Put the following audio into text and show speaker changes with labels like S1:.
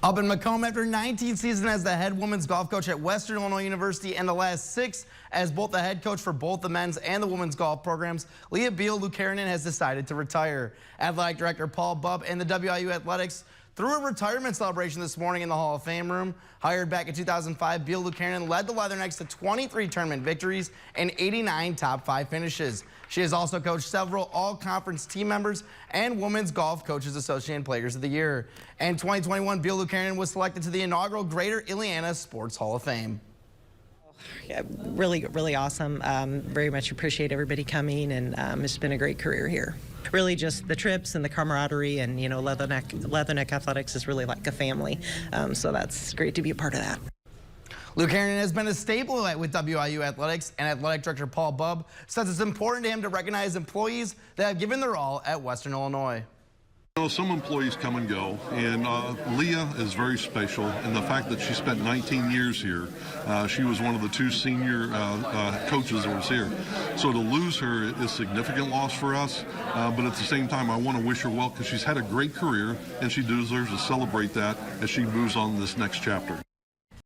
S1: Up in Macomb after 19 seasons as the head women's golf coach at Western Illinois University and the last 6 as both the head coach for both the men's and the women's golf programs, Biehl Lukkarinen has decided to retire. Athletic Director Paul Bubb and the WIU Athletics threw a retirement celebration this morning in the Hall of Fame room. Hired back in 2005, Biehl Lukkarinen led the Leathernecks to 23 tournament victories and 89 top 5 finishes. She has also coached several all-conference team members and Women's Golf Coaches Association Players of the Year. In 2021, Biehl Lukkarinen was selected to the inaugural Greater Ileana Sports Hall of Fame.
S2: Yeah, really awesome. Very much appreciate everybody coming, and it's been a great career here. Really just the trips and the camaraderie, and Leatherneck Athletics is really like a family, so that's great to be a part of that.
S1: Lukkarinen has been a staple with WIU Athletics, and Athletic Director Paul Bubb says it's important to him to recognize employees that have given their all at Western Illinois.
S3: You know, some employees come and go, and Leah is very special, and the fact that she spent 19 years here, she was one of the 2 senior coaches that was here. So to lose her is a significant loss for us, but at the same time I want to wish her well because she's had a great career and she deserves to celebrate that as she moves on to this next chapter.